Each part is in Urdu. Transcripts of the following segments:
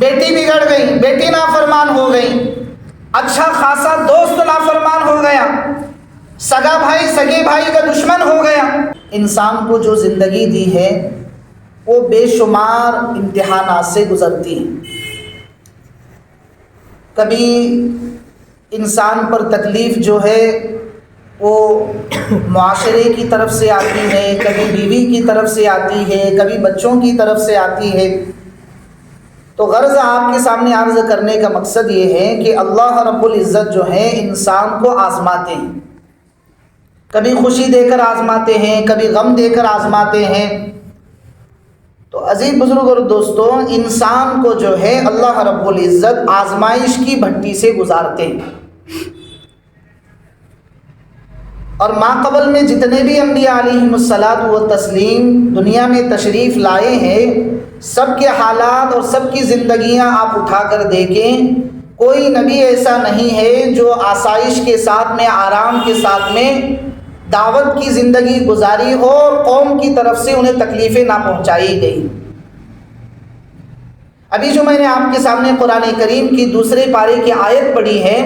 بیٹی بگڑ گئی، بیٹی نافرمان ہو گئی، اچھا خاصا دوست نافرمان ہو گیا، سگا بھائی سگے بھائی کا دشمن ہو گیا۔ انسان کو جو زندگی دی ہے وہ بے شمار امتحانات سے گزرتی ہے۔ کبھی انسان پر تکلیف جو ہے وہ معاشرے کی طرف سے آتی ہے، کبھی بیوی کی طرف سے آتی ہے، کبھی بچوں کی طرف سے آتی ہے۔ تو غرض آپ کے سامنے عرض کرنے کا مقصد یہ ہے کہ اللہ رب العزت جو ہے انسان کو آزماتے ہیں، کبھی خوشی دے کر آزماتے ہیں، کبھی غم دے کر آزماتے ہیں۔ تو عزیز بزرگ اور دوستوں، انسان کو جو ہے اللہ رب العزت آزمائش کی بھٹی سے گزارتے ہیں۔ اور ماقبل میں جتنے بھی انبیاء علیہم الصلاۃ والتسلیم دنیا میں تشریف لائے ہیں، سب کے حالات اور سب کی زندگیاں آپ اٹھا کر دیکھیں، کوئی نبی ایسا نہیں ہے جو آسائش کے ساتھ میں، آرام کے ساتھ میں دعوت کی زندگی گزاری ہو اور قوم کی طرف سے انہیں تکلیفیں نہ پہنچائی گئی۔ ابھی جو میں نے آپ کے سامنے قرآن کریم کی دوسرے پارے کی آیت پڑھی ہے،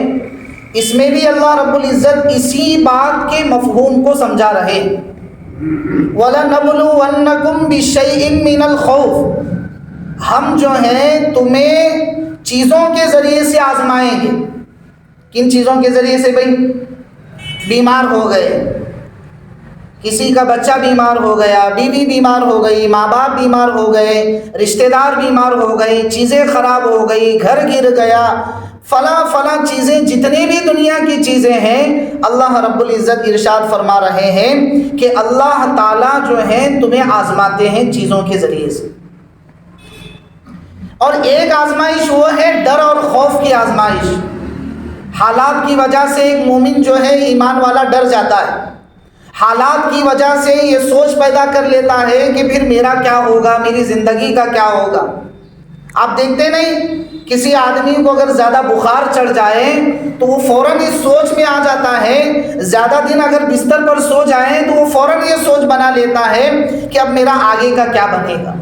اس میں بھی اللہ رب العزت اسی بات کے مفہوم کو سمجھا رہے۔ وَلَنَبْلُوَنَّكُمْ بِشَيْءٍ مِّنَ الْخَوْفِ، ہم جو ہیں تمہیں چیزوں کے ذریعے سے آزمائیں گے۔ کن چیزوں کے ذریعے سے بھائی؟ بیمار ہو گئے، کسی کا بچہ بیمار ہو گیا، بیوی بیمار ہو گئی، ماں باپ بیمار ہو گئے، رشتہ دار بیمار ہو گئی، چیزیں خراب ہو گئی، گھر گر گیا، فلاں چیزیں، جتنی بھی دنیا کی چیزیں ہیں، اللہ رب العزت ارشاد فرما رہے ہیں کہ اللہ تعالیٰ جو ہیں تمہیں آزماتے ہیں چیزوں کے ذریعے سے۔ اور ایک آزمائش وہ ہے ڈر اور خوف کی آزمائش۔ حالات کی وجہ سے ایک مومن جو ہے ایمان والا ڈر جاتا ہے، حالات کی وجہ سے یہ سوچ پیدا کر لیتا ہے کہ پھر میرا کیا ہوگا، میری زندگی کا کیا ہوگا۔ آپ دیکھتے نہیں کسی آدمی کو اگر زیادہ بخار چڑھ جائے تو وہ فوراً اس سوچ میں آ جاتا ہے، زیادہ دن اگر بستر پر سو جائیں تو وہ فوراً یہ سوچ بنا لیتا ہے کہ اب میرا آگے کا کیا بنے گا،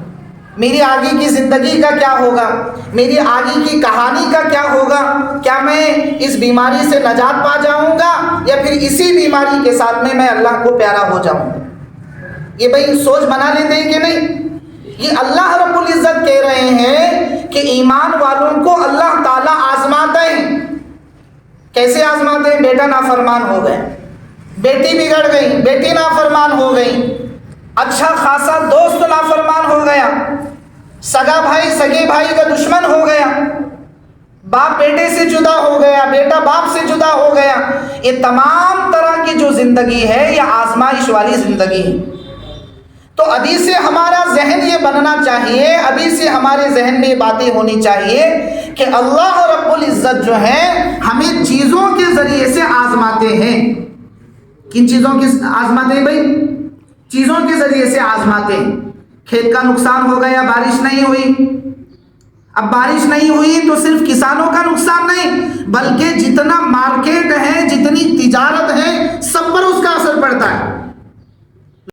میری آگے کی زندگی کا کیا ہوگا، میری آگے کی کہانی کا کیا ہوگا، کیا میں اس بیماری سے نجات پا جاؤں گا یا پھر اسی بیماری کے ساتھ میں اللہ کو پیارا ہو جاؤں گا۔ یہ بھائی سوچ بنا لیتے ہیں کہ نہیں؟ یہ اللہ رب العزت کہہ رہے ہیں کہ ایمان والوں کو اللہ تعالیٰ آزماتے ہیں۔ کیسے آزماتے ہیں؟ بیٹا نافرمان ہو گئے، بیٹی بگڑ گئی، بیٹی نافرمان ہو گئی، اچھا خاصا دوست نافرمان ہو گیا، سگا بھائی سگے بھائی کا دشمن ہو گیا، باپ بیٹے سے جدا ہو گیا، بیٹا باپ سے جدا ہو گیا۔ یہ تمام طرح کی جو زندگی ہے یہ آزمائش والی زندگی ہے۔ تو ابھی سے ہمارا ذہن یہ بننا چاہیے، ابھی سے ہمارے ذہن میں یہ باتیں ہونی چاہیے کہ اللہ رب العزت جو ہے ہمیں چیزوں کے ذریعے سے آزماتے ہیں۔ کن چیزوں کے آزماتے ہیں بھائی؟ چیزوں کے ذریعے سے آزماتے ہیں۔ کھیت کا نقصان ہو گیا، بارش نہیں ہوئی۔ اب بارش نہیں ہوئی تو صرف کسانوں کا نقصان نہیں بلکہ جتنا مارکیٹ ہے، جتنی تجارت ہے، سب پر اس کا اثر پڑتا ہے۔